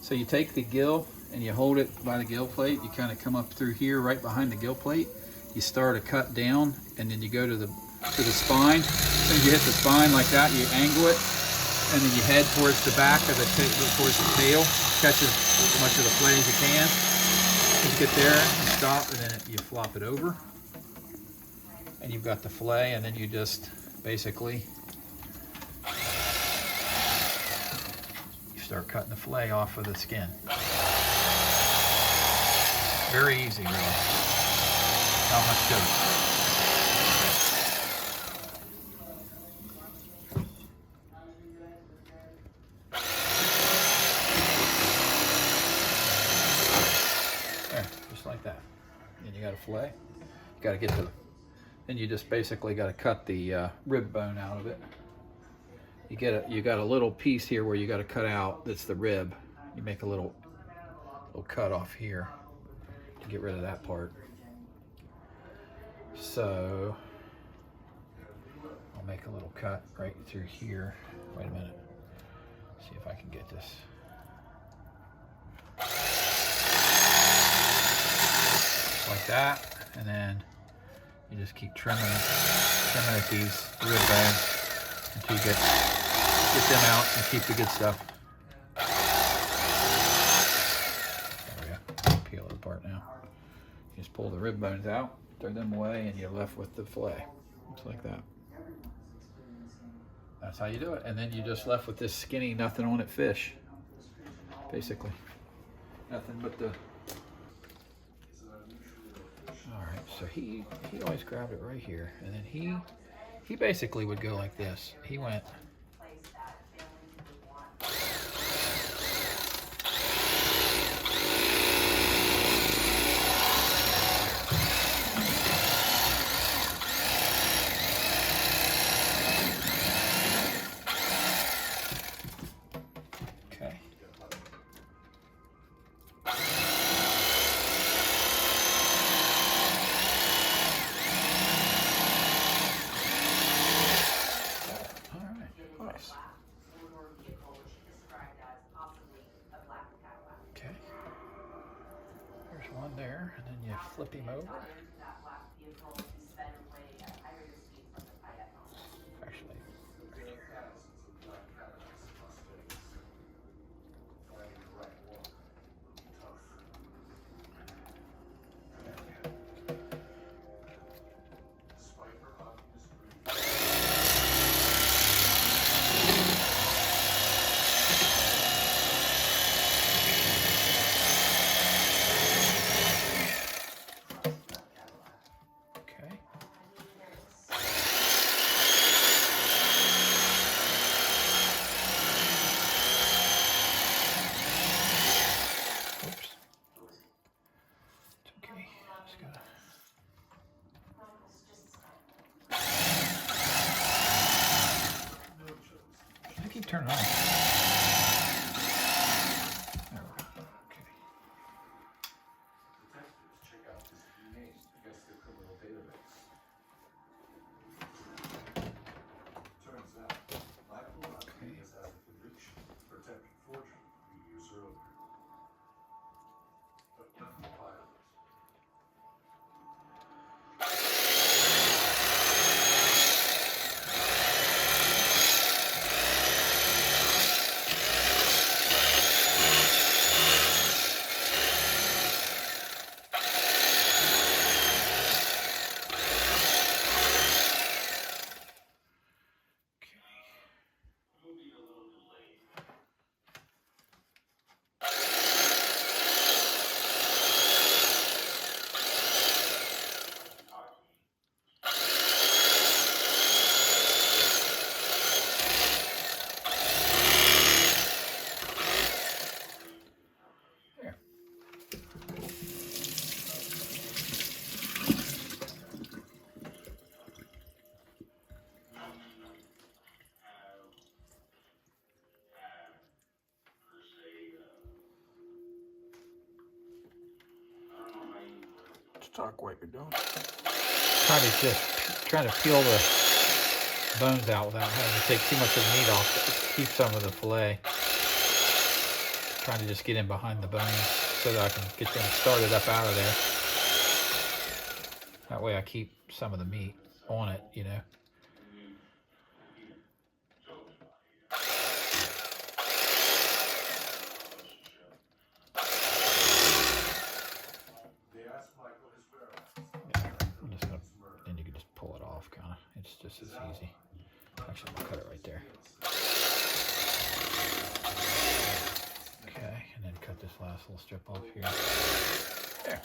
So you take the gill and you hold it by the gill plate. You kind of come up through here, right behind the gill plate. You start a cut down, and then you go to the spine. As soon as you hit the spine like that, you angle it, and then you head towards the back of the towards the tail. Catch as much of the fillet as you can. As you get there, you stop, and then you flop it over, and you've got the fillet. And then you just basically start cutting the fillet off of the skin. Very easy, really. Not much to it. There, just like that. And you got a fillet. You got to get to the. Then you just basically got to cut the rib bone out of it. You got a little piece here where you got to cut out. That's the rib. You make a little cut off here to get rid of that part. So I'll make a little cut right through here. Wait a minute. See if I can get this. Like that, and then you just keep trimming at these rib bones until you get them out and keep the good stuff. There we go. Peel it apart now. You just pull the rib bones out, throw them away, and you're left with the fillet. Just like that. That's how you do it. And then you're just left with this skinny, nothing on it fish. Basically. Nothing but the... Alright, so he always grabbed it right here. And then he basically would go like this. He went... One there, and then you flip him over. Actually, turn it on. There we go. Okay. Detectives check out this names against the criminal database. Turns out, Michael Rodriguez has a conviction for attempted forgery 3 years earlier. But nothing violent. Talk what you're doing. Trying to peel the bones out without having to take too much of the meat off. Keep some of the fillet. trying to just get in behind the bones so that I can get them started up out of there. That way I keep some of the meat on it, you know. I'm just gonna, then you can just pull it off, kind of. It's just as easy. Actually, I'll cut it right there. Okay, and then cut this last little strip off here. There.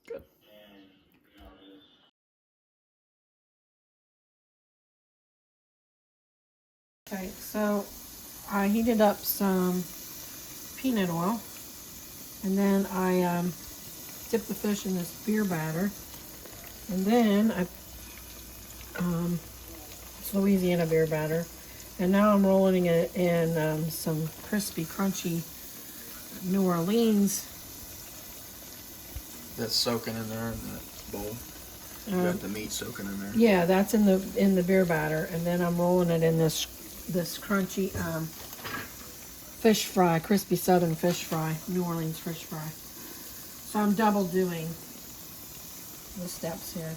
Good. Okay, so I heated up some peanut oil, and then I dipped the fish in this beer batter, and then it's Louisiana beer batter, and now I'm rolling it in some crispy, crunchy New Orleans. That's soaking in there in that bowl. You got the meat soaking in there. Yeah, that's in the beer batter, and then I'm rolling it in this crunchy fish fry, crispy southern fish fry, New Orleans fish fry. So I'm double doing the steps here.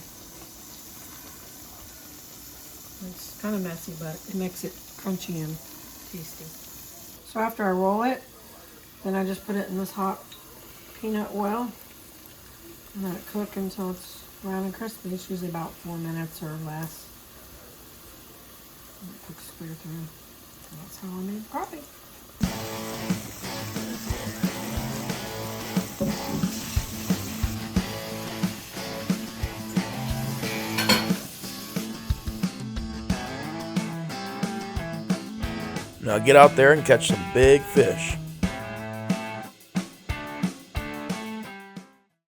It's kind of messy, but it makes it crunchy and tasty. So after I roll it, then I just put it in this hot peanut oil and let it cook until it's brown and crispy. It's usually about 4 minutes or less. And it cooks clear through. And that's how I made crappie. Now get out there and catch some big fish.